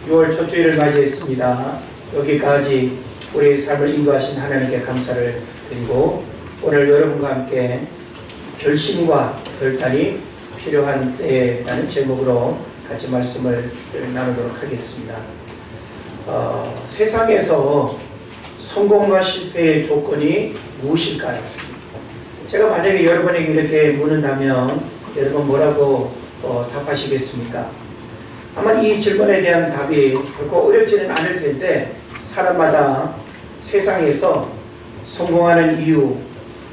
6월 첫 주일을 맞이했습니다. 여기까지 우리의 삶을 인도하신 하나님께 감사를 드리고 오늘 여러분과 함께 결심과 결단이 필요한 때라는 제목으로 같이 말씀을 나누도록 하겠습니다. 세상에서 성공과 실패의 조건이 무엇일까요? 제가 만약에 여러분에게 이렇게 묻는다면 여러분 뭐라고 답하시겠습니까? 아마 이 질문에 대한 답이 결코 어렵지는 않을 텐데 사람마다 세상에서 성공하는 이유,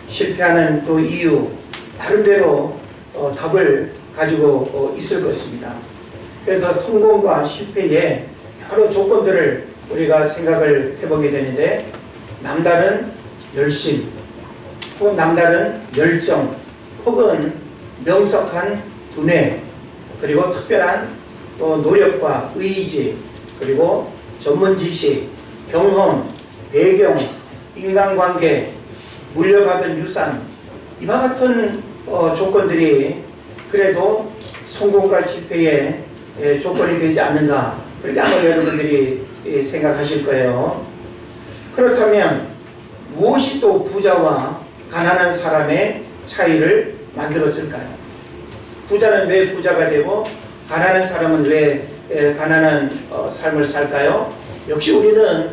실패하는 또 이유 나름대로 답을 가지고 있을 것입니다. 그래서 성공과 실패의 여러 조건들을 우리가 생각을 해보게 되는데 남다른 열심, 혹은 남다른 열정, 혹은 명석한 두뇌, 그리고 특별한 또 노력과 의지, 그리고 전문 지식, 경험, 배경, 인간관계, 물려받은 유산, 이와 같은 조건들이 그래도 성공과 실패의 조건이 되지 않는가, 그렇게 아마 여러분들이 생각하실 거예요. 그렇다면 무엇이 또 부자와 가난한 사람의 차이를 만들었을까요? 부자는 왜 부자가 되고 가난한 사람은 왜 가난한 삶을 살까요? 역시 우리는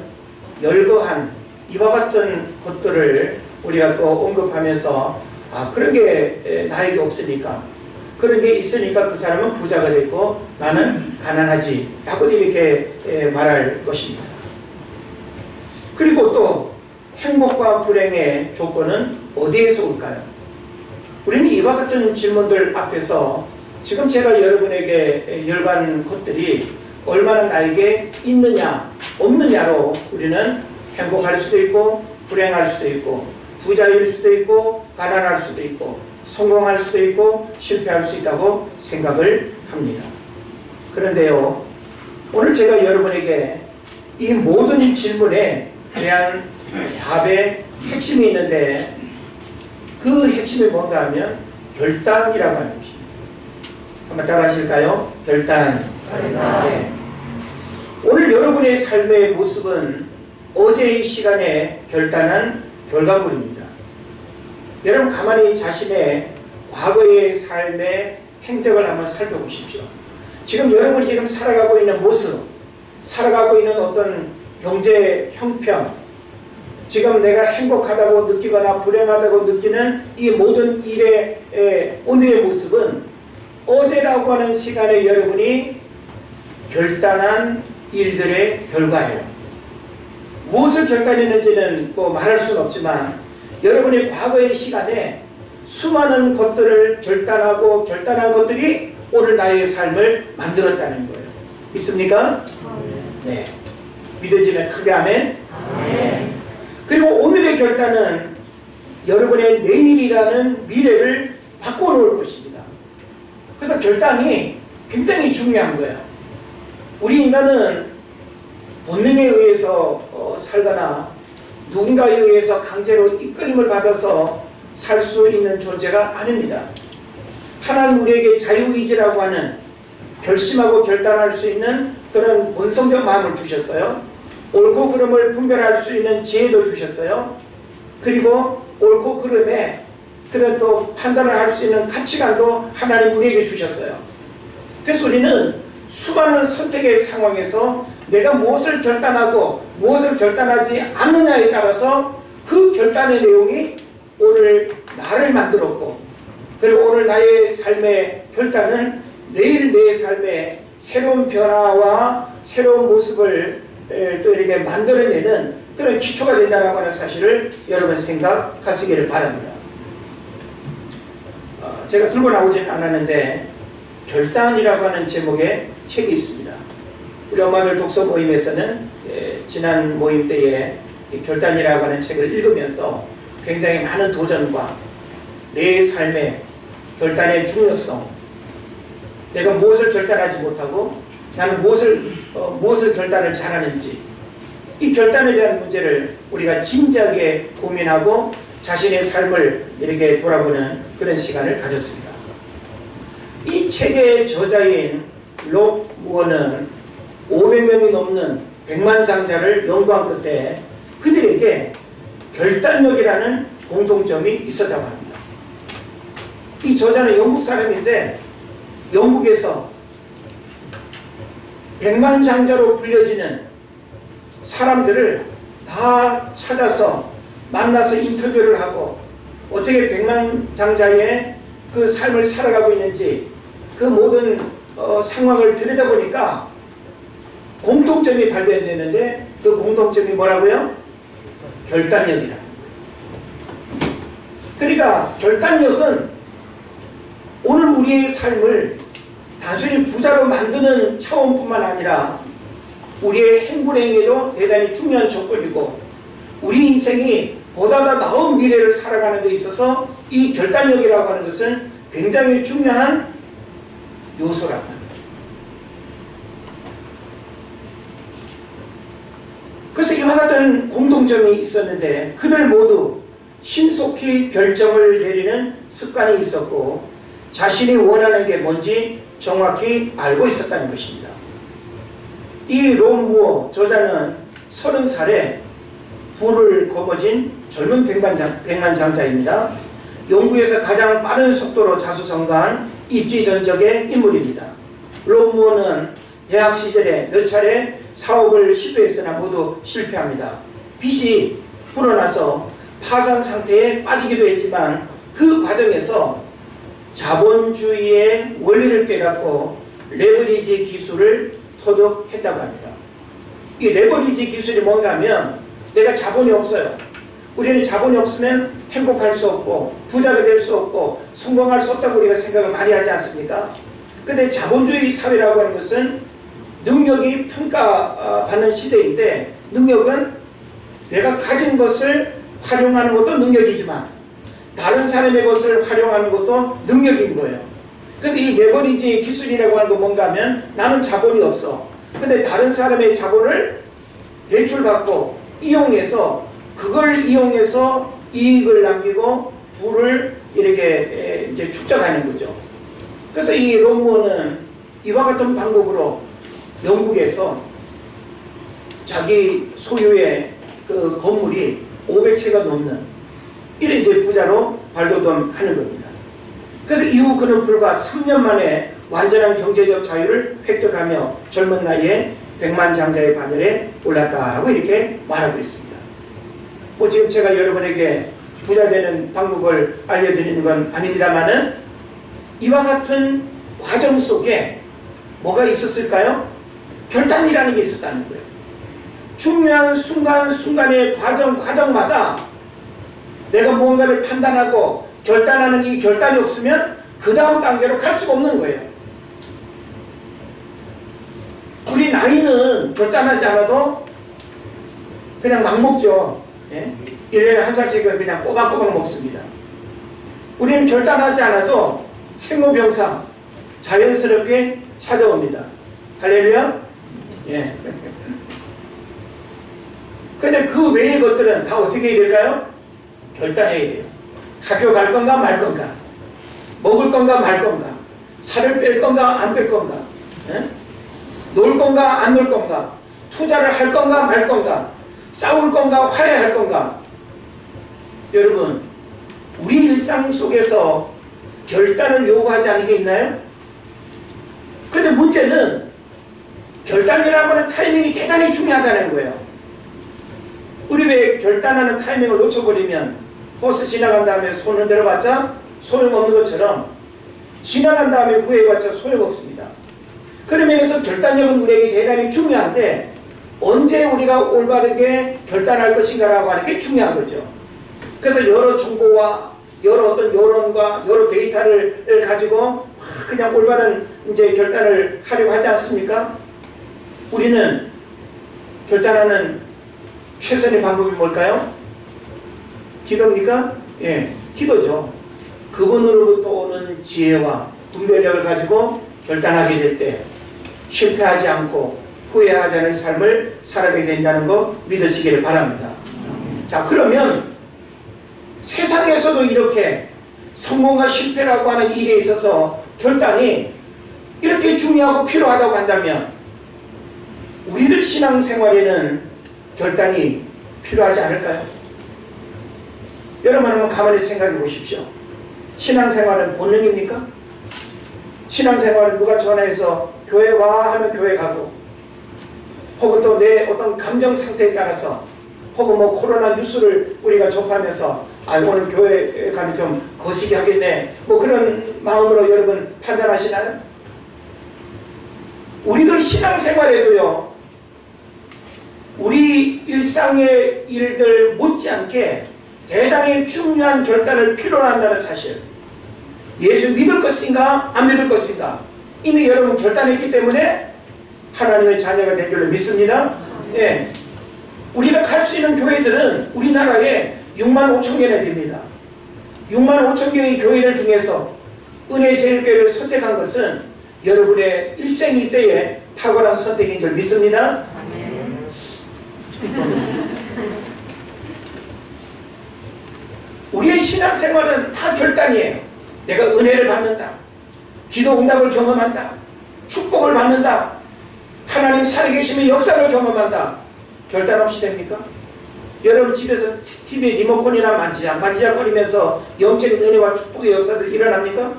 열거한 이와 같은 것들을 우리가 또 언급하면서 그런 게 나에게 없으니까, 그런 게 있으니까 그 사람은 부자가 됐고 나는 가난하지 라고 이렇게 말할 것입니다. 그리고 또 행복과 불행의 조건은 어디에서 올까요? 우리는 이와 같은 질문들 앞에서 지금 제가 여러분에게 열간 것들이 얼마나 나에게 있느냐 없느냐로 우리는 행복할 수도 있고 불행할 수도 있고 부자일 수도 있고 가난할 수도 있고 성공할 수도 있고 실패할 수 있다고 생각을 합니다. 그런데요, 오늘 제가 여러분에게 이 모든 질문에 대한 답의 핵심이 있는데 그 핵심이 뭔가 하면 결단이라고 하는 것입니다. 한번 따라 하실까요? 결단. 네. 오늘 여러분의 삶의 모습은 어제의 시간에 결단한 결과물입니다. 여러분 가만히 자신의 과거의 삶의 행적을 한번 살펴보십시오. 지금 여러분이 지금 살아가고 있는 모습, 살아가고 있는 어떤 경제 형편, 지금 내가 행복하다고 느끼거나 불행하다고 느끼는 이 모든 일의 오늘의 모습은 어제라고 하는 시간에 여러분이 결단한 일들의 결과예요. 무엇을 결단했는지는 뭐 말할 수는 없지만 여러분의 과거의 시간에 수많은 것들을 결단하고 결단한 것들이 오늘 나의 삶을 만들었다는 거예요. 믿습니까? 네. 믿어지면 크게 아멘. 네. 그리고 오늘의 결단은 여러분의 내일이라는 미래를 바꿔놓을 것입니다. 그래서 결단이 굉장히 중요한 거예요. 우리 인간은 본능에 의해서 살거나 누군가에 의해서 강제로 이끌림을 받아서 살 수 있는 존재가 아닙니다. 하나님 우리에게 자유의지라고 하는 결심하고 결단할 수 있는 그런 본성적 마음을 주셨어요. 옳고 그름을 분별할 수 있는 지혜도 주셨어요. 그리고 옳고 그름에 그런 또 판단을 할 수 있는 가치관도 하나님 우리에게 주셨어요. 그래서 우리는 수많은 선택의 상황에서 내가 무엇을 결단하고 무엇을 결단하지 않느냐에 따라서 그 결단의 내용이 오늘 나를 만들었고, 그리고 오늘 나의 삶의 결단은 내일 내 삶의 새로운 변화와 새로운 모습을 또 이렇게 만들어내는 그런 기초가 된다는 하는 사실을 여러분 생각하시기를 바랍니다. 제가 들고 나오지는 않았는데 결단이라고 하는 제목의 책이 있습니다. 우리 엄마들 독서 모임에서는 지난 모임 때에 결단이라고 하는 책을 읽으면서 굉장히 많은 도전과 내 삶의 결단의 중요성, 내가 무엇을 결단하지 못하고 나는 무엇을 결단을 잘하는지, 이 결단에 대한 문제를 우리가 진지하게 고민하고 자신의 삶을 이렇게 돌아보는 그런 시간을 가졌습니다. 이 책의 저자인 롭 무어는 500명이 넘는 백만장자를 연구한 끝에 그들에게 결단력이라는 공통점이 있었다고 합니다. 이 저자는 영국 사람인데 영국에서 백만장자로 불려지는 사람들을 다 찾아서 만나서 인터뷰를 하고 어떻게 백만장자의 그 삶을 살아가고 있는지 그 모든 상황을 들여다보니까 공통점이 발견되는데 그 공통점이 뭐라고요? 결단력이라. 그러니까 결단력은 오늘 우리의 삶을 단순히 부자로 만드는 차원뿐만 아니라 우리의 행복에도 대단히 중요한 조건이고 우리 인생이 보다 더 나은 미래를 살아가는 데 있어서 이 결단력이라고 하는 것은 굉장히 중요한 요소라고 합니다. 그래서 이와 같은 공통점이 있었는데 그들 모두 신속히 결정을 내리는 습관이 있었고 자신이 원하는 게 뭔지 정확히 알고 있었다는 것입니다. 이 롬무어 저자는 30살에 부를 거머쥔 젊은 백만장자입니다. 영국에서 가장 빠른 속도로 자수성가한 입지전적의 인물입니다. 롬무어는 대학 시절에 몇 차례 사업을 시도했으나 모두 실패합니다. 빚이 불어나서 파산 상태에 빠지기도 했지만 그 과정에서 자본주의의 원리를 깨닫고 레버리지 기술을 터득했다고 합니다. 이 레버리지 기술이 뭔가 하면 내가 자본이 없어요. 우리는 자본이 없으면 행복할 수 없고 부자가 될 수 없고 성공할 수 없다고 우리가 생각을 많이 하지 않습니까? 근데 자본주의 사회라고 하는 것은 능력이 평가받는 시대인데 능력은 내가 가진 것을 활용하는 것도 능력이지만 다른 사람의 것을 활용하는 것도 능력인 거예요. 그래서 이 레버리지 기술이라고 하는 건 뭔가 하면 나는 자본이 없어. 근데 다른 사람의 자본을 대출받고 이용해서 그걸 이용해서 이익을 남기고 부를 이렇게 이제 축적하는 거죠. 그래서 이 롬무어는 이와 같은 방법으로 영국에서 자기 소유의 그 건물이 500채가 넘는 이런 이제 부자로 발돋움하는 겁니다. 그래서 이후 그는 불과 3년 만에 완전한 경제적 자유를 획득하며 젊은 나이에 백만장자의 반열에 올랐다라고 이렇게 말하고 있습니다. 뭐 지금 제가 여러분에게 부자 되는 방법을 알려드리는 건 아닙니다만은 이와 같은 과정 속에 뭐가 있었을까요? 결단이라는 게 있었다는 거예요. 중요한 순간순간의 과정마다 내가 무언가를 판단하고 결단하는 이 결단이 없으면 그 다음 단계로 갈 수가 없는 거예요. 우리 나이는 결단하지 않아도 그냥 막 먹죠. 예? 1년에 한 살씩은 그냥 꼬박꼬박 먹습니다. 우리는 결단하지 않아도 생로병사 자연스럽게 찾아옵니다. 할렐루야? 예. 근데 그 외의 것들은 다 어떻게 해야 될까요? 결단해야 돼요. 학교 갈 건가 말 건가, 먹을 건가 말 건가, 살을 뺄 건가 안 뺄 건가, 예? 놀 건가 안 놀 건가, 투자를 할 건가 말 건가, 싸울 건가 화해할 건가. 여러분, 우리 일상 속에서 결단을 요구하지 않는 게 있나요? 근데 문제는 결단이라고 하는 타이밍이 대단히 중요하다는 거예요. 우리 왜 결단하는 타이밍을 놓쳐버리면 버스 지나간 다음에 손 흔들어봤자 소용없는 것처럼 지나간 다음에 후회해봤자 소용없습니다. 그런 면에서 결단력은 우리에게 대단히 중요한데 언제 우리가 올바르게 결단할 것인가라고 하는 게 중요한 거죠. 그래서 여러 정보와 여러 어떤 여론과 여러 데이터를 가지고 그냥 올바른 이제 결단을 하려고 하지 않습니까? 우리는 결단하는 최선의 방법이 뭘까요? 기도입니까? 예, 기도죠. 그분으로부터 오는 지혜와 분별력을 가지고 결단하게 될 때 실패하지 않고 후회하지 않을 삶을 살아가게 된다는 거 믿으시기를 바랍니다. 자, 그러면 세상에서도 이렇게 성공과 실패라고 하는 일에 있어서 결단이 이렇게 중요하고 필요하다고 한다면 신앙생활에는 결단이 필요하지 않을까요? 여러분 한번 가만히 생각해 보십시오. 신앙생활은 본능입니까? 신앙생활은 누가 전화해서 교회 와 하면 교회 가고, 혹은 또 내 어떤 감정 상태에 따라서, 혹은 뭐 코로나 뉴스를 우리가 접하면서 오늘 교회에 가면 좀 거시기 하겠네, 뭐 그런 마음으로 여러분 판단하시나요? 우리들 신앙생활에도요, 우리 일상의 일들 못지않게 대단히 중요한 결단을 필요로 한다는 사실. 예수 믿을 것인가 안 믿을 것인가 이미 여러분 결단했기 때문에 하나님의 자녀가 된 줄로 믿습니다. 예. 우리가 갈 수 있는 교회들은 우리나라에 6만 5천 개나 됩니다. 6만 5천 개의 교회들 중에서 은혜제일교회를 선택한 것은 여러분의 일생일대의 탁월한 선택인 줄 믿습니다. 우리의 신앙생활은 다 결단이에요. 내가 은혜를 받는다, 기도 응답을 경험한다, 축복을 받는다, 하나님 살아계심의 역사를 경험한다. 결단 없이 됩니까? 여러분 집에서 TV 리모컨이나 만지작거리면서 영적인 은혜와 축복의 역사들이 일어납니까?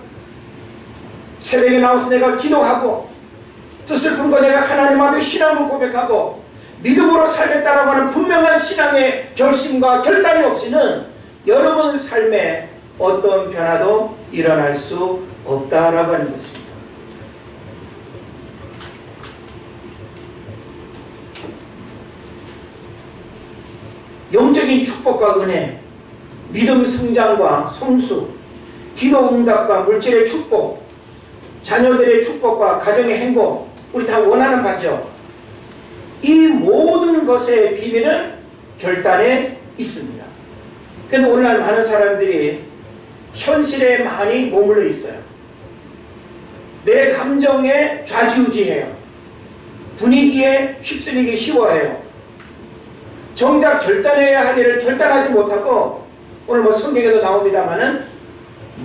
새벽에 나와서 내가 기도하고 뜻을 품고 내가 하나님 앞에 신앙을 고백하고 믿음으로 살겠다라고 하는 분명한 신앙의 결심과 결단이 없이는 여러분 삶에 어떤 변화도 일어날 수 없다라고 하는 것입니다. 영적인 축복과 은혜, 믿음 성장과 성수, 기도 응답과 물질의 축복, 자녀들의 축복과 가정의 행복, 우리 다 원하는 바죠. 이 모든 것의 비밀은 결단에 있습니다. 그런데 오늘날 많은 사람들이 현실에 많이 머물러 있어요. 내 감정에 좌지우지해요. 분위기에 휩쓸리기 쉬워해요. 정작 결단해야 할 일을 결단하지 못하고, 오늘 뭐 성경에도 나옵니다마는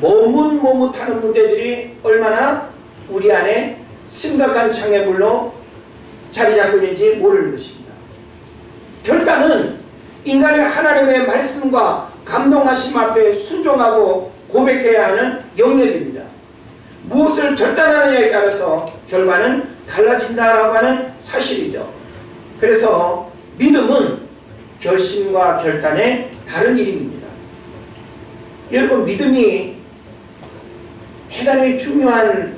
머뭇머뭇하는 문제들이 얼마나 우리 안에 심각한 장애물로 자리 잡고 있는지 모르는 것입니다. 결단은 인간의 하나님의 말씀과 감동하심 앞에 순종하고 고백해야 하는 영역입니다. 무엇을 결단하느냐에 따라서 결과는 달라진다라고 하는 사실이죠. 그래서 믿음은 결심과 결단의 다른 이름입니다. 여러분, 믿음이 대단히 중요한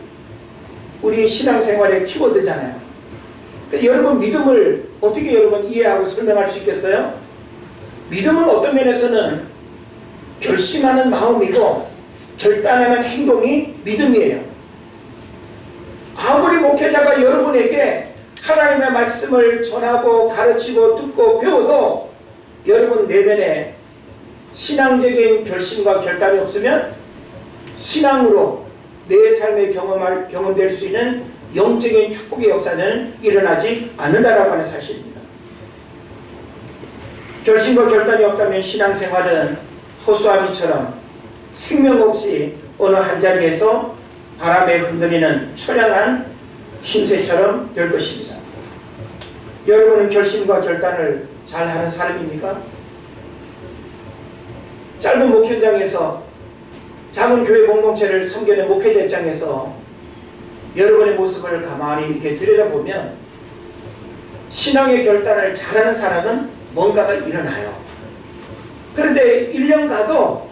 우리 신앙생활의 키워드잖아요. 여러분, 믿음을 어떻게 여러분 이해하고 설명할 수 있겠어요? 믿음은 어떤 면에서는 결심하는 마음이고 결단하는 행동이 믿음이에요. 아무리 목회자가 여러분에게 하나님의 말씀을 전하고 가르치고 듣고 배워도 여러분 내면에 신앙적인 결심과 결단이 없으면 신앙으로 내 삶에 경험될 수 있는 영적인 축복의 역사는 일어나지 않는다라고 하는 사실입니다. 결심과 결단이 없다면 신앙생활은 호수아비처럼 생명 없이 어느 한 자리에서 바람에 흔들리는 처량한 쉼새처럼 될 것입니다. 여러분은 결심과 결단을 잘하는 사람입니까? 짧은 목회 현장에서 작은 교회 공동체를 섬기는 목회자 입장에서 여러분의 모습을 가만히 이렇게 들여다보면 신앙의 결단을 잘하는 사람은 뭔가가 일어나요. 그런데 1년 가도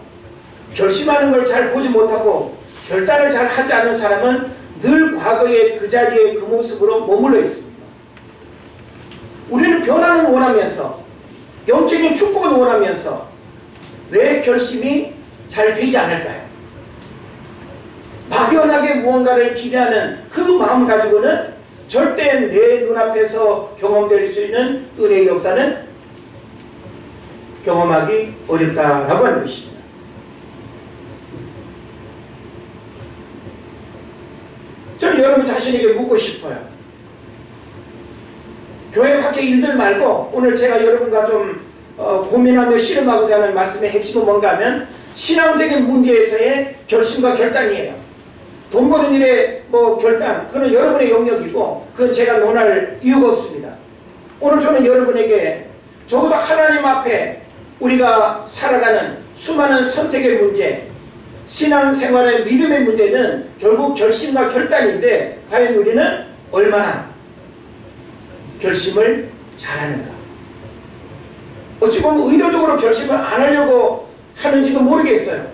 결심하는 걸 잘 보지 못하고 결단을 잘 하지 않는 사람은 늘 과거의 그 자리에 그 모습으로 머물러 있습니다. 우리는 변화는 원하면서 영적인 축복을 원하면서 왜 결심이 잘 되지 않을까요? 막연하게 무언가를 기대하는 그 마음 가지고는 절대 내 눈앞에서 경험될 수 있는 은혜의 역사는 경험하기 어렵다라고 하는 것입니다. 저는 여러분 자신에게 묻고 싶어요. 교회 밖의 일들 말고 오늘 제가 여러분과 좀 고민하며 씨름하고자 하는 말씀의 핵심은 뭔가 하면 신앙적인 문제에서의 결심과 결단이에요. 돈 버는 일의 결단, 그건 여러분의 영역이고 그건 제가 논할 이유가 없습니다. 오늘 저는 여러분에게 적어도 하나님 앞에 우리가 살아가는 수많은 선택의 문제, 신앙생활의 믿음의 문제는 결국 결심과 결단인데 과연 우리는 얼마나 결심을 잘하는가. 어찌 보면 의도적으로 결심을 안 하려고 하는지도 모르겠어요.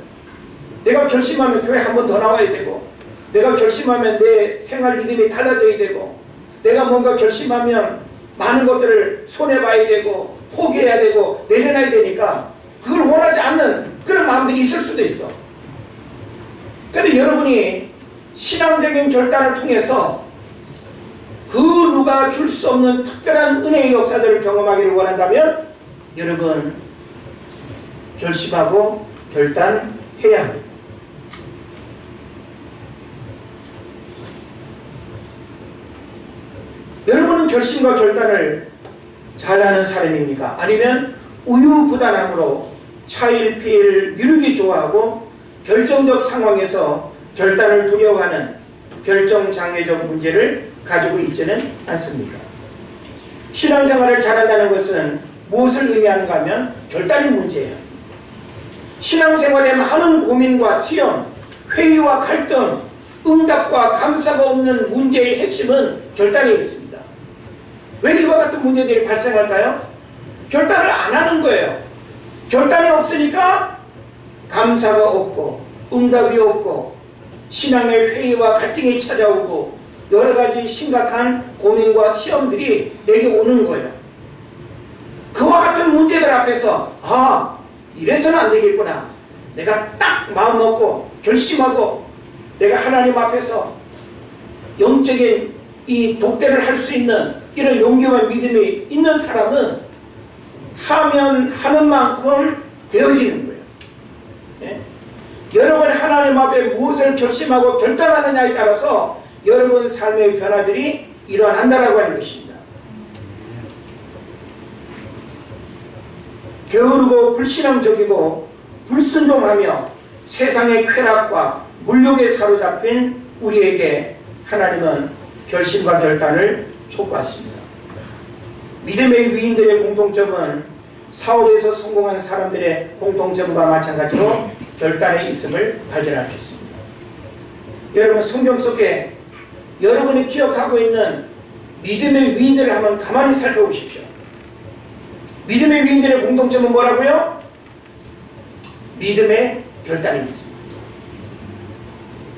내가 결심하면 교회 한 번 더 나와야 되고, 내가 결심하면 내 생활 리듬이 달라져야 되고, 내가 뭔가 결심하면 많은 것들을 손해봐야 되고 포기해야 되고 내려놔야 되니까 그걸 원하지 않는 그런 마음들이 있을 수도 있어. 그런데 여러분이 신앙적인 결단을 통해서 그 누가 줄 수 없는 특별한 은혜의 역사들을 경험하기를 원한다면 여러분 결심하고 결단해야 합니다. 여러분은 결심과 결단을 잘하는 사람입니까? 아니면 우유부단함으로 차일피일 미루기 좋아하고 결정적 상황에서 결단을 두려워하는 결정장애적 문제를 가지고 있지는 않습니까? 신앙생활을 잘한다는 것은 무엇을 의미하는가 하면 결단의 문제예요. 신앙생활에 많은 고민과 시험, 회의와 갈등, 응답과 감사가 없는 문제의 핵심은 결단에 있습니다. 왜 이와 같은 문제들이 발생할까요? 결단을 안 하는 거예요. 결단이 없으니까 감사가 없고 응답이 없고 신앙의 회의와 갈등이 찾아오고 여러 가지 심각한 고민과 시험들이 내게 오는 거예요. 그와 같은 문제들 앞에서 이래서는 안 되겠구나. 내가 딱 마음 먹고 결심하고 내가 하나님 앞에서 영적인 이 독대를 할 수 있는 이런 용기와 믿음이 있는 사람은 하면 하는 만큼 되어지는 거예요. 네? 여러분 하나님 앞에 무엇을 결심하고 결단하느냐에 따라서 여러분 삶의 변화들이 일어난다라고 하는 것입니다. 게으르고 불신앙적이고 불순종하며 세상의 쾌락과 물욕에 사로잡힌 우리에게 하나님은 결심과 결단을 촉구하십니다. 믿음의 위인들의 공통점은 사업에서 성공한 사람들의 공통점과 마찬가지로 결단에 있음을 발견할 수 있습니다. 여러분 성경 속에 여러분이 기억하고 있는 믿음의 위인들을 한번 가만히 살펴보십시오. 믿음의 위인들의 공통점은 뭐라고요? 믿음의 결단이 있습니다.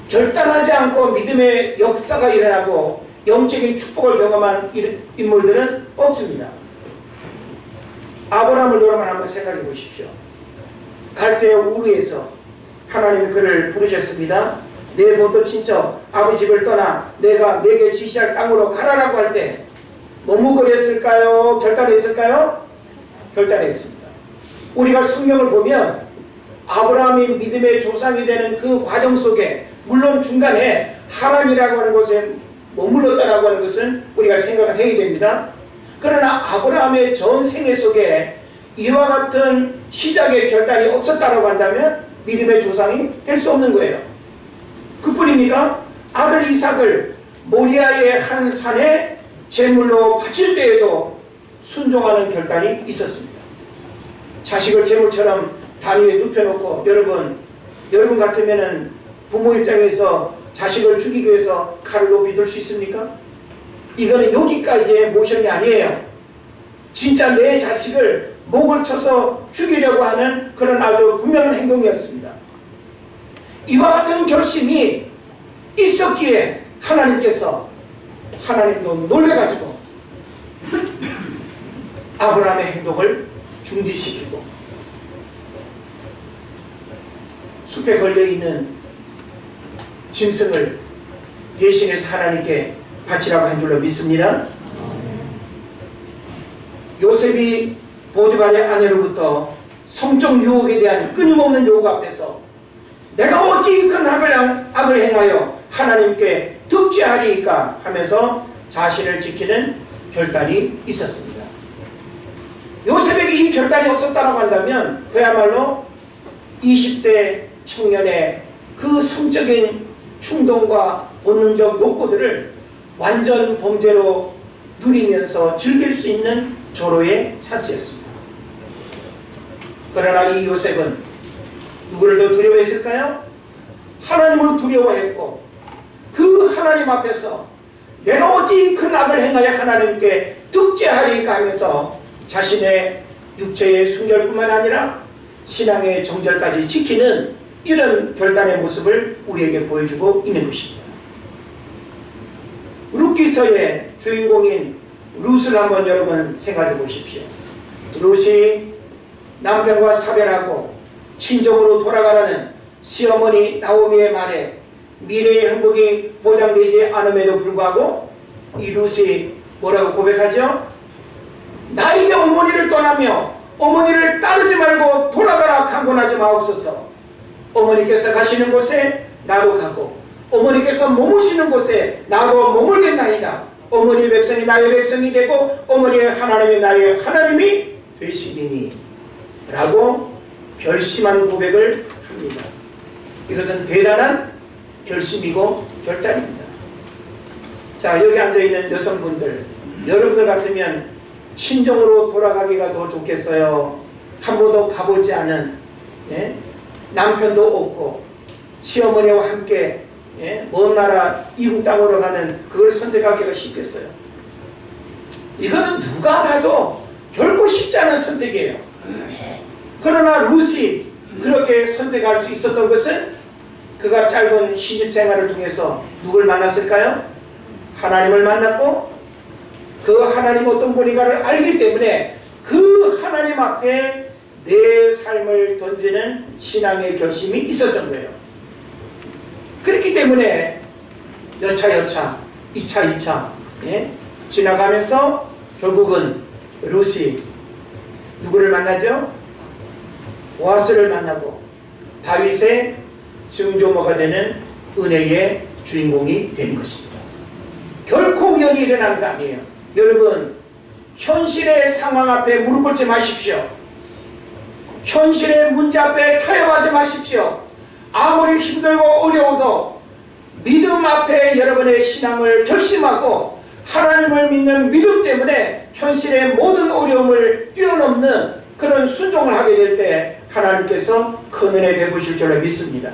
결단하지 않고 믿음의 역사가 일어나고 영적인 축복을 경험한 인물들은 없습니다. 아브라함을 여러분 한번 생각해 보십시오. 갈대아 우르에서 하나님이 그를 부르셨습니다. 내 본토 친척 아버지 집을 떠나 내가 내게 지시할 땅으로 가라라고 할 때 머뭇거렸을까요? 결단했을까요? 결단했습니다. 우리가 성경을 보면 아브라함이 믿음의 조상이 되는 그 과정 속에 물론 중간에 하란이라고 하는 곳에 머물렀다라고 하는 것은 우리가 생각을 해야 됩니다. 그러나 아브라함의 전 생애 속에 이와 같은 시작의 결단이 없었다라고 한다면 믿음의 조상이 될 수 없는 거예요. 그뿐입니까? 아들 이삭을 모리아의 한 산에 제물로 바칠 때에도 순종하는 결단이 있었습니다. 자식을 제물처럼 단 위에 눕혀놓고 여러분 같으면은 부모 입장에서 자식을 죽이기 위해서 칼을 높이 들 수 있습니까? 이거는 여기까지의 모션이 아니에요. 진짜 내 자식을 목을 쳐서 죽이려고 하는 그런 아주 분명한 행동이었습니다. 이와 같은 결심이 있었기에 하나님도 놀래가지고 아브라함의 행동을 중지시키고 숲에 걸려있는 짐승을 대신해서 하나님께 바치라고 한 줄로 믿습니다. 요셉이 보디발의 아내로부터 성적 유혹에 대한 끊임없는 요구 앞에서 내가 어찌 큰 악을 행하여 하나님께 득죄하리이까 하면서 자신을 지키는 결단이 있었습니다. 요셉에게 이 결단이 없었다고 한다면 그야말로 20대 청년의 그 성적인 충동과 본능적 욕구들을 완전 범죄로 누리면서 즐길 수 있는 조로의 찬스였습니다. 그러나 이 요셉은 누구를 더 두려워했을까요? 하나님을 두려워했고, 그 하나님 앞에서 내가 오직 큰 악을 행하여 하나님께 득죄하리까 하면서 자신의 육체의 순결뿐만 아니라 신앙의 정절까지 지키는 이런 결단의 모습을 우리에게 보여주고 있는 것입니다. 룻기서의 주인공인 룻을 한번 여러분 생각해 보십시오. 룻이 남편과 사별하고 친정으로 돌아가라는 시어머니 나오미의 말에 미래의 행복이 보장되지 않음에도 불구하고 이 룻이 뭐라고 고백하죠? 나에게 어머니를 떠나며 어머니를 따르지 말고 돌아가라 강권하지 마옵소서. 어머니께서 가시는 곳에 나도 가고 어머니께서 머무시는 곳에 나도 머물겠나이다. 어머니의 백성이 나의 백성이 되고 어머니의 하나님이 나의 하나님이 되시리니 라고 결심한 고백을 합니다. 이것은 대단한 결심이고 결단입니다. 자, 여기 앉아있는 여성분들, 여러분들 같으면 친정으로 돌아가기가 더 좋겠어요? 한 번도 가보지 않은 남편도 없고 시어머니와 함께 먼 나라 이국 땅으로 가는 그걸 선택하기가 쉽겠어요? 이거는 누가 봐도 결코 쉽지 않은 선택이에요. 그러나 룻이 그렇게 선택할 수 있었던 것은 그가 짧은 시집 생활을 통해서 누굴 만났을까요? 하나님을 만났고 그 하나님 어떤 분인가를 알기 때문에 그 하나님 앞에 내 삶을 던지는 신앙의 결심이 있었던 거예요. 그렇기 때문에 여차 2차 지나가면서 결국은 룻이 누구를 만나죠? 보아스를 만나고 다윗의 증조모가 되는 은혜의 주인공이 되는 것입니다. 결코 우연히 일어나는 거 아니에요. 여러분, 현실의 상황 앞에 무릎 꿇지 마십시오. 현실의 문제 앞에 타협하지 마십시오. 아무리 힘들고 어려워도 믿음 앞에 여러분의 신앙을 결심하고 하나님을 믿는 믿음 때문에 현실의 모든 어려움을 뛰어넘는 그런 순종을 하게 될 때 하나님께서 큰 은혜 베푸실 줄로 믿습니다.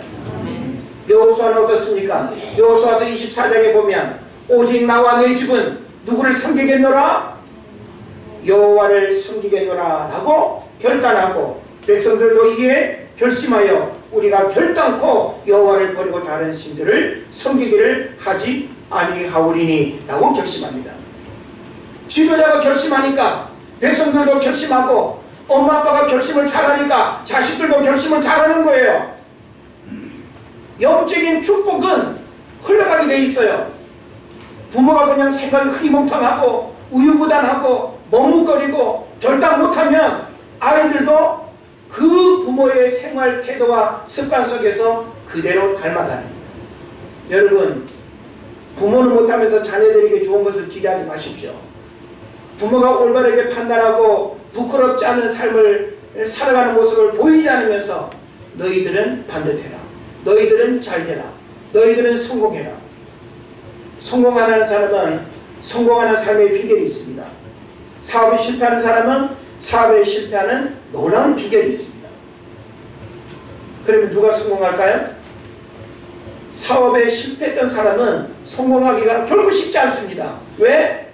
여호수아는 어떻습니까? 여호수아서 24장에 보면 오직 나와 내 집은 누구를 섬기겠노라? 여호와를 섬기겠노라 라고 결단하고 백성들도 이에 결심하여 우리가 결단코 여호와를 버리고 다른 신들을 섬기기를 하지 아니하오리니 라고 결심합니다. 지도자가 결심하니까 백성들도 결심하고 엄마 아빠가 결심을 잘하니까 자식들도 결심을 잘하는 거예요. 영적인 축복은 흘러가게 돼 있어요. 부모가 그냥 생각이 흐리멍텅하고 우유부단하고 머뭇거리고 결단 못하면 아이들도 그 부모의 생활 태도와 습관 속에서 그대로 닮아가는 거예요. 여러분, 부모는 못하면서 자녀들에게 좋은 것을 기대하지 마십시오. 부모가 올바르게 판단하고 부끄럽지 않은 삶을 살아가는 모습을 보이지 않으면서 너희들은 반듯해라, 너희들은 잘되라, 너희들은 성공해라. 성공하는 사람은 성공하는 삶의 비결이 있습니다. 사업에 실패하는 사람은 사업에 실패하는 놀라운 비결이 있습니다. 그러면 누가 성공할까요? 사업에 실패했던 사람은 성공하기가 결코 쉽지 않습니다. 왜?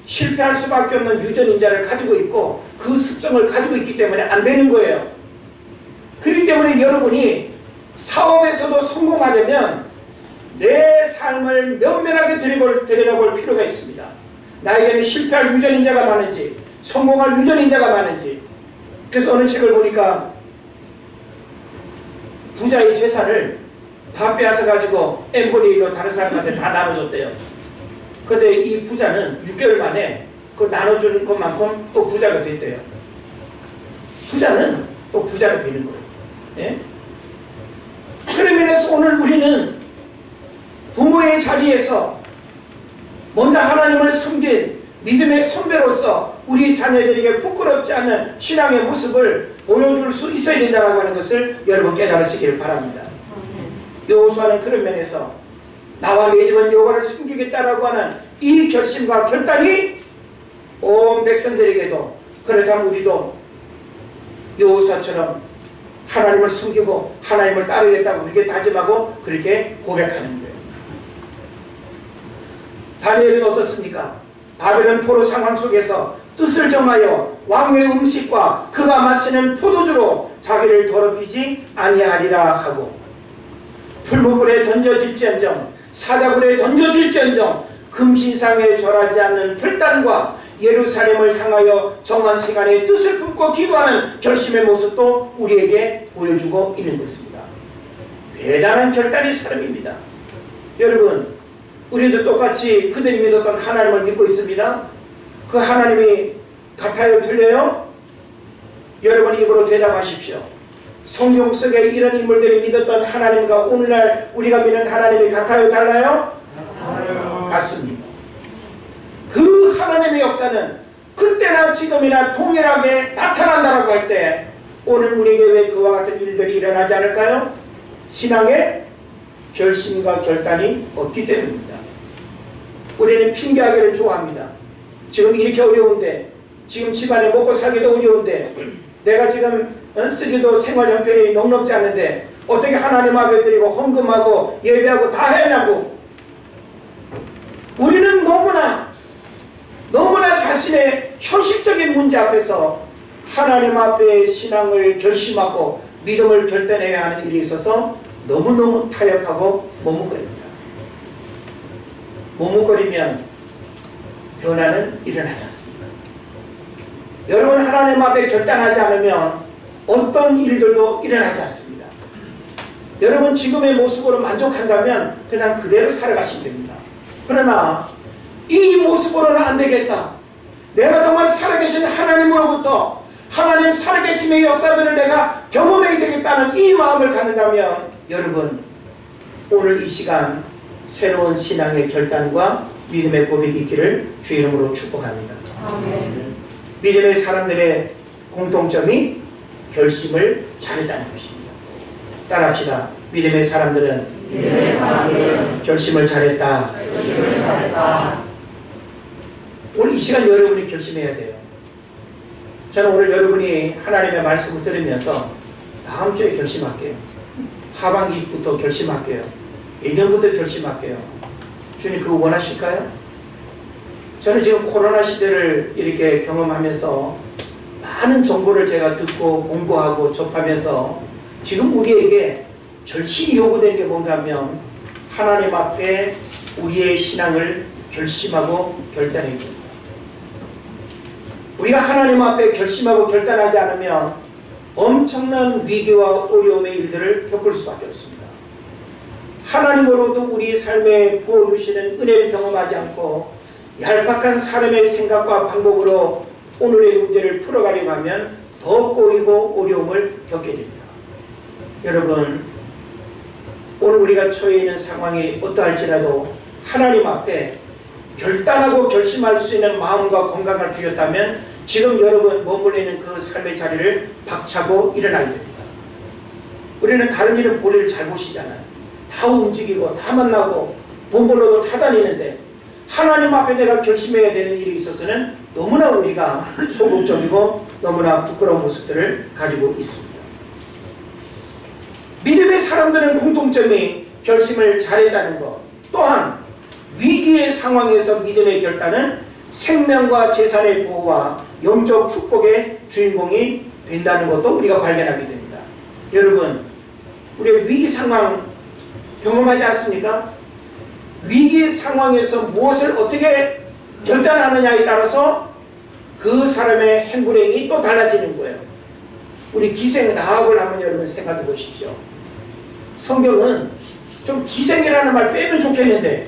실패할 수밖에 없는 유전인자를 가지고 있고 그 습성을 가지고 있기 때문에 안 되는 거예요. 그렇기 때문에 여러분이 사업에서도 성공하려면 내 삶을 면밀하게 들여다볼 필요가 있습니다. 나에게는 실패할 유전인자가 많은지 성공할 유전인자가 많은지. 그래서 어느 책을 보니까 부자의 재산을 다 빼앗아 가지고 n분의 1로 다른 사람한테 다 나눠줬대요. 근데 이 부자는 6개월 만에 그 나눠준 것만큼 또 부자가 됐대요. 부자는 또 부자가 되는 거예요. 예? 그런 면에서 오늘 우리는 부모의 자리에서 먼저 하나님을 섬긴 믿음의 선배로서 우리 자녀들에게 부끄럽지 않은 신앙의 모습을 보여줄 수 있어야 된다고 하는 것을 여러분 깨달으시기를 바랍니다. 여호수아는 그런 면에서 나와 내 집은 여호와를 섬기겠다라고 하는 이 결심과 결단이 온 백성들에게도 그렇다면 우리도 여호사처럼 하나님을 섬기고 하나님을 따르겠다고 그렇게 다짐하고 그렇게 고백하는 거예요. 다니엘은 어떻습니까? 바벨론 포로 상황 속에서 뜻을 정하여 왕의 음식과 그가 마시는 포도주로 자기를 더럽히지 아니하리라 하고, 풀무불에 던져질지언정 사자굴에 던져질지언정 금신상에 절하지 않는 결단과 예루살렘을 향하여 정한 시간에 뜻을 품고 기도하는 결심의 모습도 우리에게 보여주고 있는 것입니다. 대단한 결단의 사람입니다. 여러분, 우리도 똑같이 그들이 믿었던 하나님을 믿고 있습니다. 그 하나님이 같아요? 틀려요? 여러분 입으로 대답하십시오. 성경 속에 이런 인물들이 믿었던 하나님과 오늘날 우리가 믿는 하나님이 같아요? 달라요? 같습니다. 그 하나님의 역사는 그때나 지금이나 동일하게 나타난다라고 할 때 오늘 우리에게 왜 그와 같은 일들이 일어나지 않을까요? 신앙의 결심과 결단이 없기 때문입니다. 우리는 핑계하기를 좋아합니다. 지금 이렇게 어려운데, 지금 집안에 먹고 살기도 어려운데, 내가 지금 쓰기도 생활 형편이 넉넉지 않은데 어떻게 하나님 앞에 드리고 헌금하고 예배하고 다 했냐고. 우리는 너무나 자신의 현실적인 문제 앞에서 하나님 앞에 신앙을 결심하고 믿음을 결단해야 하는 일이 있어서 너무너무 타협하고 머뭇거립니다. 머뭇거리면 변화는 일어나지 않습니다. 여러분, 하나님 앞에 결단하지 않으면 어떤 일들도 일어나지 않습니다. 여러분, 지금의 모습으로 만족한다면 그냥 그대로 살아가시면 됩니다. 그러나 이 모습으로는 안 되겠다. 내가 정말 살아계신 하나님으로부터 하나님 살아계심의 역사들을 내가 경험해야 되겠다는 이 마음을 갖는다면 여러분, 오늘 이 시간 새로운 신앙의 결단과 믿음의 고백이 있기를 주의 이름으로 축복합니다. 아멘. 믿음의 사람들의 공통점이 결심을 잘했다는 것입니다. 따라합시다. 믿음의 사람들은 결심을 잘했다. 오늘 이 시간 여러분이 결심해야 돼요. 저는 오늘 여러분이 하나님의 말씀을 들으면서 다음 주에 결심할게요. 하반기부터 결심할게요. 예년부터 결심할게요. 주님, 그거 원하실까요? 저는 지금 코로나 시대를 이렇게 경험하면서 많은 정보를 제가 듣고 공부하고 접하면서 지금 우리에게 절실히 요구되는 게 뭔가 하면 하나님 앞에 우리의 신앙을 결심하고 결단해야 됩니다. 우리가 하나님 앞에 결심하고 결단하지 않으면 엄청난 위기와 어려움의 일들을 겪을 수밖에 없습니다. 하나님으로도 우리 삶에 부어주시는 은혜를 경험하지 않고 얄팍한 사람의 생각과 방법으로 오늘의 문제를 풀어가려고 하면 더 꼬이고 어려움을 겪게 됩니다. 여러분, 오늘 우리가 처해 있는 상황이 어떠할지라도 하나님 앞에 결단하고 결심할 수 있는 마음과 건강을 주셨다면 지금 여러분 머물러 있는 그 삶의 자리를 박차고 일어나야 됩니다. 우리는 다른 일은 볼일 잘 보시잖아요. 다 움직이고 다 만나고 돈 벌러도 다 다니는데 하나님 앞에 내가 결심해야 되는 일이 있어서는 너무나 우리가 소극적이고 너무나 부끄러운 모습들을 가지고 있습니다. 믿음의 사람들은 공통점이 결심을 잘했다는 것, 또한 위기의 상황에서 믿음의 결단은 생명과 재산의 보호와 영적 축복의 주인공이 된다는 것도 우리가 발견하게 됩니다. 여러분, 우리가 위기 상황 경험하지 않습니까? 위기 상황에서 무엇을 어떻게 결단하느냐에 따라서 그 사람의 행불행이 또 달라지는 거예요. 우리 기생 라합을 한번 여러분 생각해 보십시오. 성경은 좀 기생이라는 말 빼면 좋겠는데,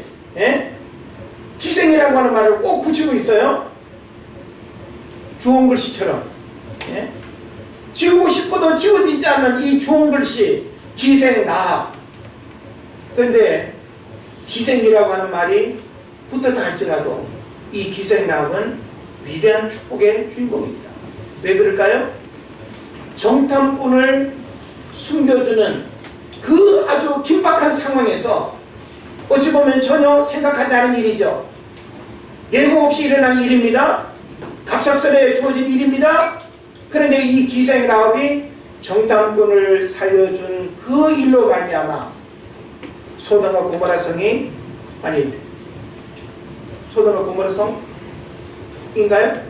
기생이라고 하는 말을 꼭 붙이고 있어요. 주홍글씨처럼. 지우고 싶어도 지워지지 않는 이 주홍글씨, 기생 라합. 그런데 기생이라고 하는 말이 붙었다 할지라도 이 기생 라합은 위대한 축복의 주인공입니다. 왜 그럴까요? 정탐꾼을 숨겨주는 그 아주 긴박한 상황에서 어찌 보면 전혀 생각하지 않은 일이죠. 예고 없이 일어난 일입니다. 갑작스레 주어진 일입니다. 그런데 이 기생 라합이 정탐꾼을 살려준 그 일로 말미암아 소돔과 고모라 성이 소돔과 고모라 성인가요?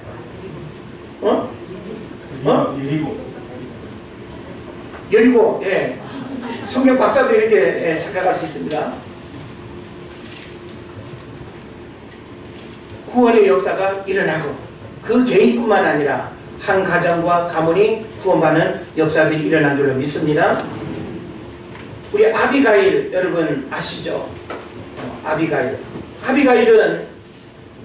열고 예. 성경 박사도 이렇게 착각할 수 있습니다. 구원의 역사가 일어나고 그 개인뿐만 아니라 한 가정과 가문이 구원받는 역사들이 일어난 줄로 믿습니다. 우리 아비가일 여러분 아시죠? 아비가일은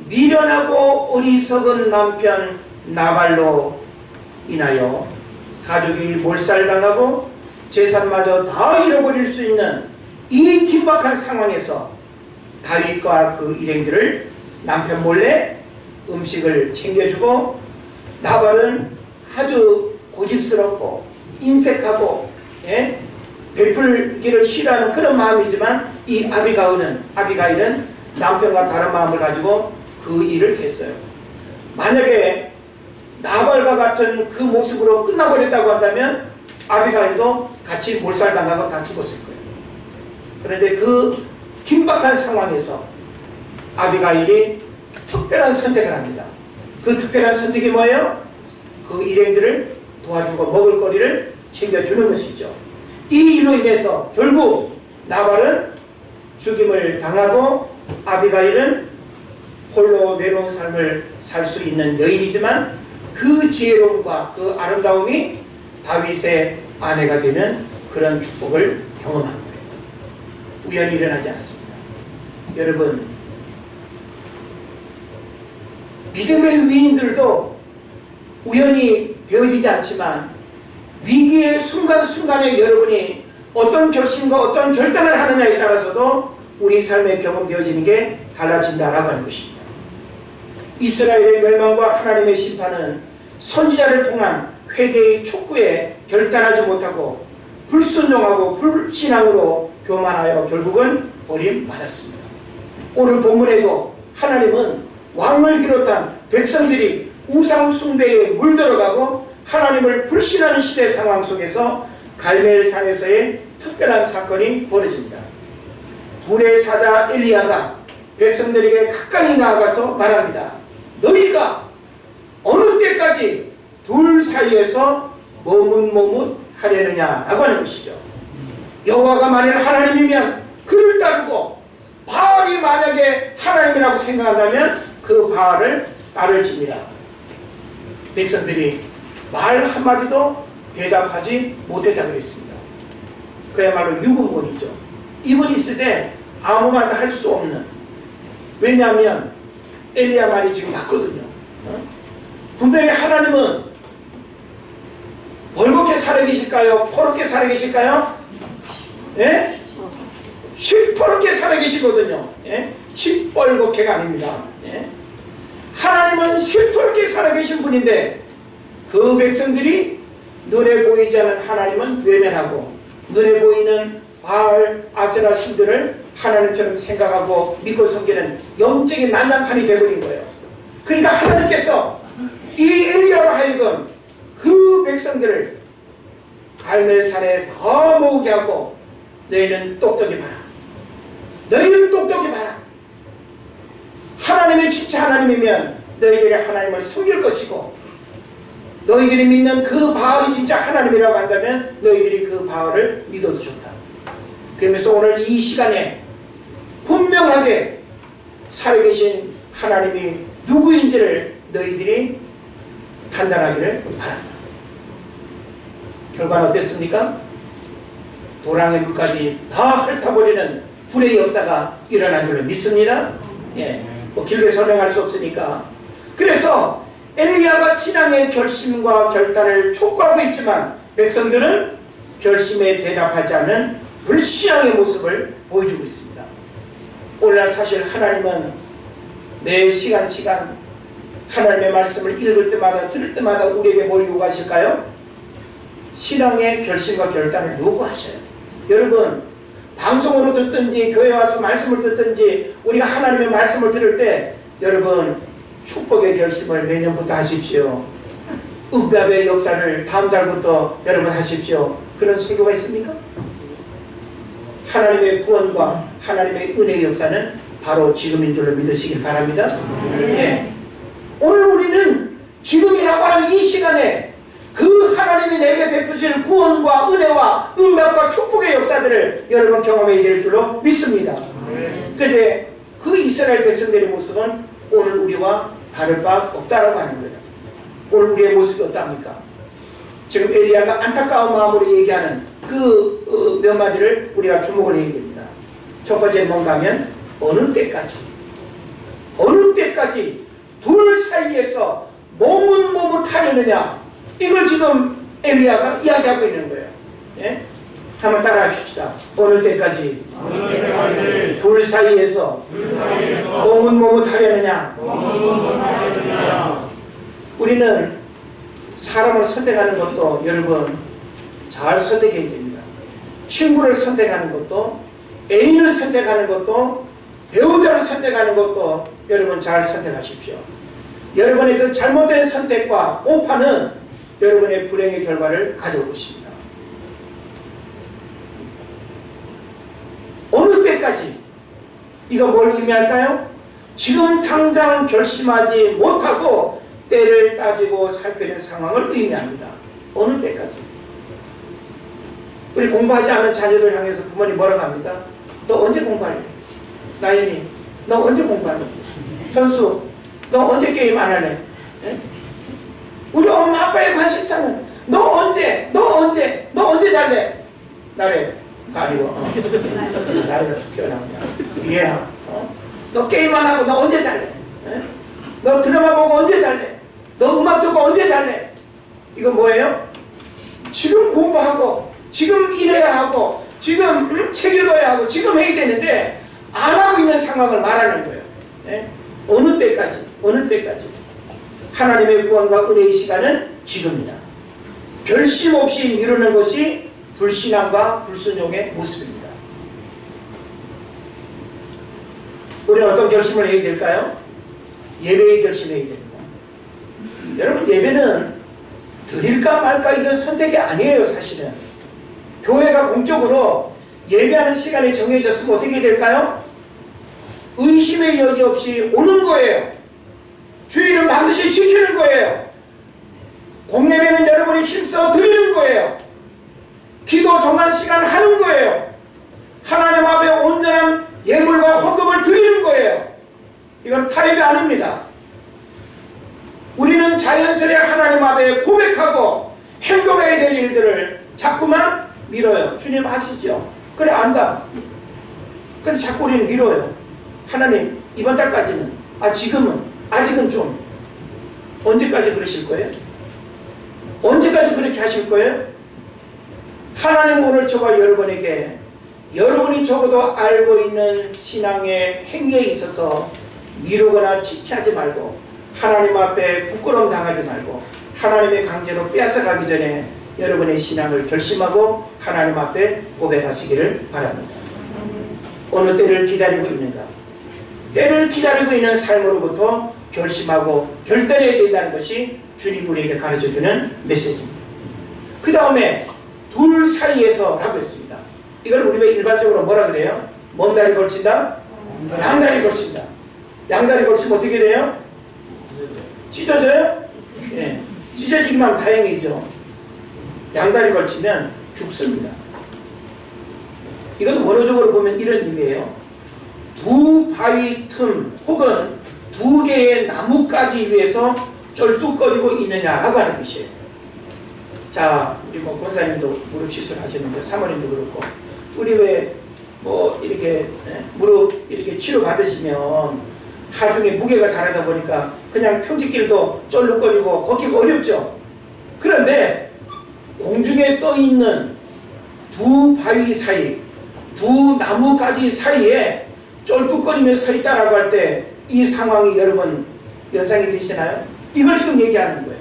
미련하고 어리석은 남편 나발로 인하여 가족이 몰살당하고 재산마저 다 잃어버릴 수 있는 이 긴박한 상황에서 다윗과 그 일행들을 남편 몰래 음식을 챙겨주고, 나발은 아주 고집스럽고 인색하고 베풀기를 싫어하는 그런 마음이지만 이 아비가일은 남편과 다른 마음을 가지고 그 일을 했어요. 만약에 나발과 같은 그 모습으로 끝나버렸다고 한다면 아비가일도 같이 몰살당하고 다 죽었을 거예요. 그런데 그 긴박한 상황에서 아비가일이 특별한 선택을 합니다. 그 특별한 선택이 뭐예요? 그 일행들을 도와주고 먹을 거리를 챙겨주는 것이죠. 이 일로 인해서 결국 나발은 죽임을 당하고 아비가일은 홀로 외로운 삶을 살 수 있는 여인이지만 그 지혜로움과 그 아름다움이 다윗의 아내가 되는 그런 축복을 경험한 거예요. 우연히 일어나지 않습니다. 여러분, 믿음의 위인들도 우연히 되어지지 않지만 위기의 순간순간에 여러분이 어떤 결심과 어떤 결단을 하느냐에 따라서도 우리 삶에 경험되어지는 게 달라진다라고 하는 것입니다. 이스라엘의 멸망과 하나님의 심판은 선지자를 통한 회개의 촉구에 결단하지 못하고 불순종하고 불신앙으로 교만하여 결국은 버림받았습니다. 오늘 본문에도 하나님은 왕을 비롯한 백성들이 우상 숭배에 물들어가고 하나님을 불신하는 시대 상황 속에서 갈멜산에서의 특별한 사건이 벌어집니다. 불의 사자 엘리야가 백성들에게 가까이 나아가서 말합니다. 너희가 어느 때까지 둘 사이에서 머뭇머뭇하려느냐라고 하는 것이죠. 여호와가 만일 하나님이면 그를 따르고 바알이 만약에 하나님이라고 생각한다면 그 바알을 따를지니라. 백성들이 말 한마디도 대답하지 못했다고 그랬습니다. 그야말로 유분문이죠. 이분이 있을 때 아무 말도 할 수 없는, 왜냐하면 엘리야 말이 지금 맞거든요. 분명히 하나님은 벌겋게 살아계실까요? 포렇게 살아계실까요? 예? 시퍼렇게 살아계시거든요. 예? 시뻘겋게가 아닙니다. 예? 하나님은 시퍼렇게 살아계신 분인데 그 백성들이 눈에 보이지 않는 하나님은 외면하고 눈에 보이는 바알, 아세라 신들을 하나님처럼 생각하고 믿고 섬기는 영적인 난장판이 되어버린 거예요. 그러니까 하나님께서 이 엘리야로 하여금 그 백성들을 갈멜산에 더 모으게 하고 너희는 똑똑히 봐라. 너희는 똑똑히 봐라. 하나님이 진짜 하나님이면 너희들이 하나님을 섬길 것이고 너희들이 믿는 그 바알이 진짜 하나님이라고 한다면 너희들이 그 바알을 믿어도 좋다. 그러면서 오늘 이 시간에 분명하게 살아계신 하나님이 누구인지를 너희들이 판단하기를 바랍니다. 결과는 어땠습니까? 도랑의 물까지 다 핥아버리는 불의 역사가 일어난 줄로 믿습니다. 예, 뭐 길게 설명할 수 없으니까. 그래서 엘리야가 신앙의 결심과 결단을 촉구하고 있지만 백성들은 결심에 대답하지 않는 불신앙의 모습을 보여주고 있습니다. 오늘날 사실 하나님은 매 시간 하나님의 말씀을 읽을 때마다 들을 때마다 우리에게 뭘 요구하실까요? 신앙의 결심과 결단을 요구하셔요. 여러분, 방송으로 듣든지 교회 와서 말씀을 듣든지 우리가 하나님의 말씀을 들을 때 여러분 축복의 결심을 내년부터 하십시오. 응답의 역사를 다음 달부터 여러분 하십시오. 그런 설교가 있습니까? 하나님의 구원과 하나님의 은혜의 역사는 바로 지금인 줄로 믿으시길 바랍니다. 네. 오늘 우리는 지금이라고 하는 이 시간에 그 하나님이 내게 베푸실 구원과 은혜와 응답과 축복의 역사들을 여러분 경험해야 될 줄로 믿습니다. 그런데 그 이스라엘 백성들의 모습은 오늘 우리와 다를 바 없다라고 하는 거예요. 오늘 우리의 모습이 어떠합니까? 지금 엘리야가 안타까운 마음으로 얘기하는 그 몇 마디를 우리가 주목을 해야 됩니다. 첫 번째는 뭔가 하면 어느 때까지 둘 사이에서 몸은 타려느냐, 이걸 지금 엘리야가 이야기하고 있는 거예요. 예? 한번 따라 합시다. 어느 때까지 둘 사이에서 몸은 타려느냐. 우리는 사람을 선택하는 것도 여러분 잘 선택해야 됩니다. 친구를 선택하는 것도, 애인을 선택하는 것도, 배우자를 선택하는 것도 여러분 잘 선택하십시오. 여러분의 그 잘못된 선택과 오판은 여러분의 불행의 결과를 가져올 것입니다. 어느 때까지? 이거 뭘 의미할까요? 지금 당장 결심하지 못하고 때를 따지고 살피는 상황을 의미합니다. 어느 때까지? 우리 공부하지 않은 자녀들 향해서 부모님 뭐라고 합니까? 너 언제 공부할래? 나연이, 너 언제 공부할래? 현수, 너 언제 게임 안 할래? 네? 우리 엄마 아빠의 관심사는 너 언제 잘래? 나래가 아니고 나래가 튀어나오잖아. 얘야, 너 게임 안 하고 너 언제 잘래? 네? 너 드라마 보고 언제 잘래? 너 음악 듣고 언제 잘래? 이건 뭐예요? 지금 공부하고 지금 일해야 하고 지금 책 읽어야 하고 지금 해야 되는데 안 하고 있는 상황을 말하는 거예요. 네? 어느 때까지? 하나님의 구원과 은혜의 시간은 지금이다. 결심 없이 미루는 것이 불신앙과 불순종의 모습입니다. 우리는 어떤 결심을 해야 될까요? 예배의 결심을 해야 됩니다. 여러분, 예배는 드릴까 말까 이런 선택이 아니에요. 사실은 교회가 공적으로 예배하는 시간이 정해졌으면 어떻게 될까요? 의심의 여지 없이 오는 거예요. 주일은 반드시 지키는 거예요. 공예배는 여러분이 힘써 드리는 거예요. 기도 정한 시간 하는 거예요. 하나님 앞에 온전한 예물과 헌금을 드리는 거예요. 이건 타협이 아닙니다. 우리는 자연스레 하나님 앞에 고백하고 행동해야 될 일들을 자꾸만 미뤄요. 주님 아시죠? 그래 안다. 근데 자꾸 우리는 미뤄요. 하나님 이번 달까지는, 아직은 좀. 언제까지 그러실 거예요? 언제까지 그렇게 하실 거예요? 하나님 오늘 저와 여러분에게 여러분이 적어도 알고 있는 신앙의 행위에 있어서 미루거나 지체하지 말고, 하나님 앞에 부끄러움 당하지 말고, 하나님의 강제로 빼앗아가기 전에 여러분의 신앙을 결심하고 하나님 앞에 고백하시기를 바랍니다. 어느 때를 기다리고 있는가? 때를 기다리고 있는 삶으로부터 결심하고 결단해야 된다는 것이 주님 우리에게 가르쳐주는 메시지입니다. 그 다음에 둘 사이에서 라고 했습니다. 이걸 우리가 일반적으로 뭐라 그래요? 먼 다리 걸친다? 양다리 걸친다. 양다리 걸치면 어떻게 돼요? 찢어져요? 네. 찢어지기만 하면 다행이죠. 양다리 걸치면 죽습니다. 이건 원어적으로 보면 이런 의미예요. 두 바위 틈 혹은 두 개의 나뭇가지 위에서 쩔뚝거리고 있느냐라고 하는 뜻이에요. 자, 우리 권사님도 무릎 시술하셨는데 사모님도 그렇고, 우리 왜 이렇게 무릎 이렇게 치료 받으시면 하중에 무게가 다르다 보니까 그냥 평지길도 쩔뚝거리고 걷기가 어렵죠. 그런데 공중에 떠 있는 두 바위 사이, 두 나뭇가지 사이에 쩔뚝거리며 서 있다라고 할 때 이 상황이 여러분 연상이 되시나요? 이걸 지금 얘기하는 거예요.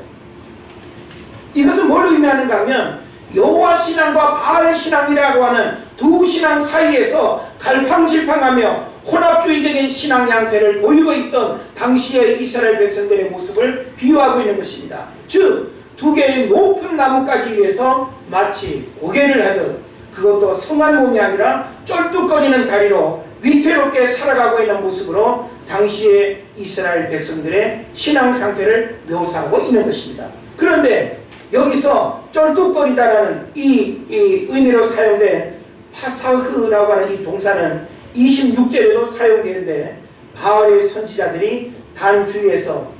이것은 뭘 의미하는가 하면 여호와 신앙과 바알 신앙이라고 하는 두 신앙 사이에서 갈팡질팡하며 혼합주의적인 신앙 양태를 보이고 있던 당시의 이스라엘 백성들의 모습을 비유하고 있는 것입니다. 즉, 두 개의 높은 나뭇가지 위에서 마치 고개를 하듯, 그것도 성한 몸이 아니라 쩔뚝거리는 다리로 위태롭게 살아가고 있는 모습으로 당시의 이스라엘 백성들의 신앙 상태를 묘사하고 있는 것입니다. 그런데 여기서 쩔뚝거리다라는 이 의미로 사용된 파사흐라고 하는 이 동사는 26절에도 사용되는데, 바알의 선지자들이 단 주위에서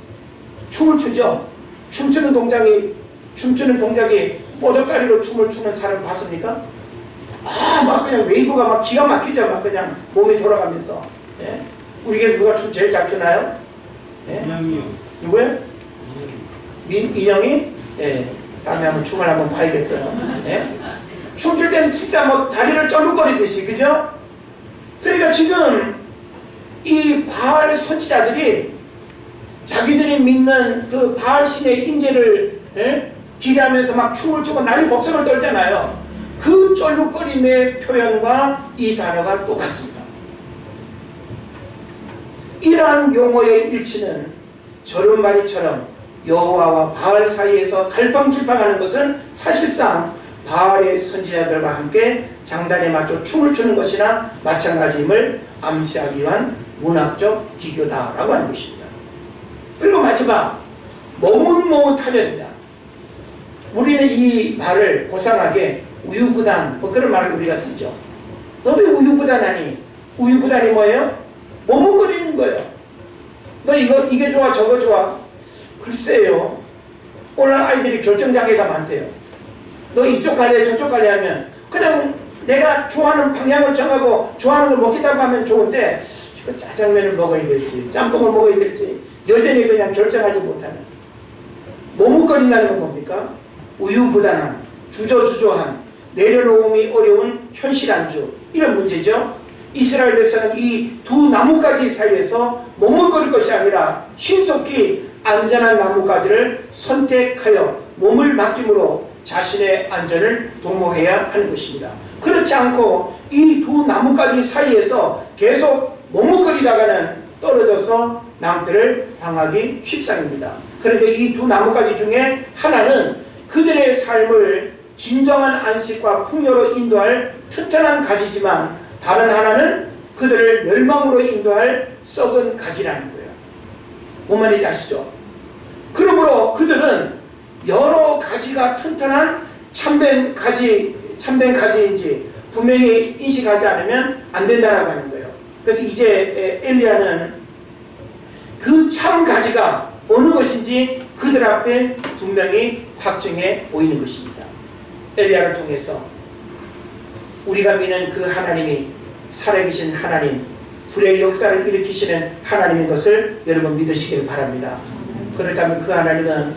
춤을 추죠. 춤추는 동작이 뽀득다리로 춤을 추는 사람 봤습니까? 막 그냥 웨이브가 막 기가 막히죠. 막 그냥 몸이 돌아가면서. 예? 우리에게 누가 춤 제일 잘 추나요? 예? 인형이요. 누구요? 인형이? 예. 다음에 한번 춤을 한번 봐야겠어요. 예? 춤출 때는 진짜 뭐 다리를 쩔룩거리듯이, 그죠? 그러니까 지금 이 바알 선지자들이 자기들이 믿는 그 바알 신의 임재를 기대하면서 막 춤을 추고 난리 법석을 떨잖아요. 그 쩔룩거림의 표현과 이 단어가 똑같습니다. 이러한 용어의 일치는 저런말이처럼 여호와와 바알 사이에서 갈팡질팡하는 것은 사실상 바알의 선지자들과 함께 장단에 맞춰 춤을 추는 것이나 마찬가지임을 암시하기 위한 문학적 비교다라고 하는 것입니다. 그리고 마지막, 머뭇머뭇하려니다. 우리는 이 말을 고상하게 우유부단, 뭐 그런 말을 우리가 쓰죠. 너 왜 우유부단하니? 우유부단이 뭐예요? 머뭇거리는 거예요. 너 이게 좋아 저거 좋아. 글쎄요, 오늘 아이들이 결정장애가 많대요. 너 이쪽 갈래 저쪽 갈래 하면 그냥 내가 좋아하는 방향을 정하고 좋아하는 걸 먹겠다고 하면 좋은데, 이거 짜장면을 먹어야 될지 짬뽕을 먹어야 될지 여전히 그냥 결정하지 못하는, 머뭇거린다는 건 뭡니까? 우유부단함, 주저주저함, 내려놓음이 어려운 현실안주, 이런 문제죠. 이스라엘 백성은 이 두 나뭇가지 사이에서 머뭇거릴 것이 아니라 신속히 안전한 나뭇가지를 선택하여 몸을 맡김으로 자신의 안전을 도모해야 하는 것입니다. 그렇지 않고 이 두 나뭇가지 사이에서 계속 머뭇거리다가는 떨어져서 낭패를 당하기 십상입니다. 그런데 이 두 나뭇가지 중에 하나는 그들의 삶을 진정한 안식과 풍요로 인도할 튼튼한 가지지만, 다른 하나는 그들을 멸망으로 인도할 썩은 가지라는 거예요. 뭔 말인지 아시죠? 그러므로 그들은 여러 가지가 튼튼한 참된 가지인지 분명히 인식하지 않으면 안 된다라고 하는 거예요. 그래서 이제 엘리야는 그 참 가지가 어느 것인지 그들 앞에 분명히 확증해 보이는 것입니다. 엘리야를 통해서 우리가 믿는 그 하나님이 살아계신 하나님, 불의 역사를 일으키시는 하나님인 것을 여러분 믿으시길 바랍니다. 그렇다면 그 하나님은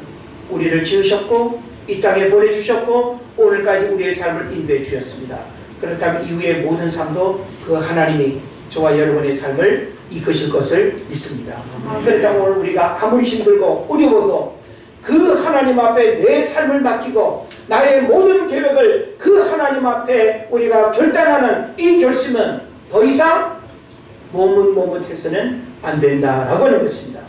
우리를 지으셨고 이 땅에 보내주셨고 오늘까지 우리의 삶을 인도해 주셨습니다. 그렇다면 이후의 모든 삶도 그 하나님이 저와 여러분의 삶을 이끄실 것을 믿습니다. 그렇다면 오늘 우리가 아무리 힘들고 어려워도 그 하나님 앞에 내 삶을 맡기고 나의 모든 계획을 그 하나님 앞에 우리가 결단하는 이 결심은 더 이상 머뭇머뭇해서는 안 된다라고 하는 것입니다.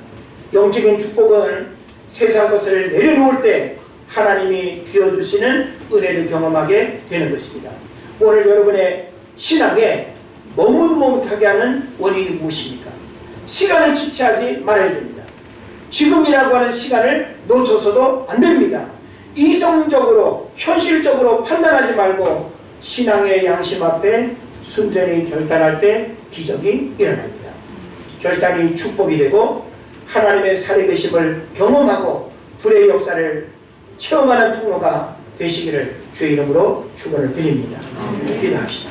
영적인 축복은 세상 것을 내려놓을 때 하나님이 쥐어주시는 은혜를 경험하게 되는 것입니다. 오늘 여러분의 신앙에 머뭇머뭇하게 하는 원인이 무엇입니까? 시간을 지체하지 말아야 됩니다. 지금이라고 하는 시간을 놓쳐서도 안 됩니다. 이성적으로 현실적으로 판단하지 말고 신앙의 양심 앞에 순전히 결단할 때 기적이 일어납니다. 결단이 축복이 되고 하나님의 살아계심을 경험하고 불의 역사를 체험하는 통로가 되시기를 주의 이름으로 축원을 드립니다. 기도합시다.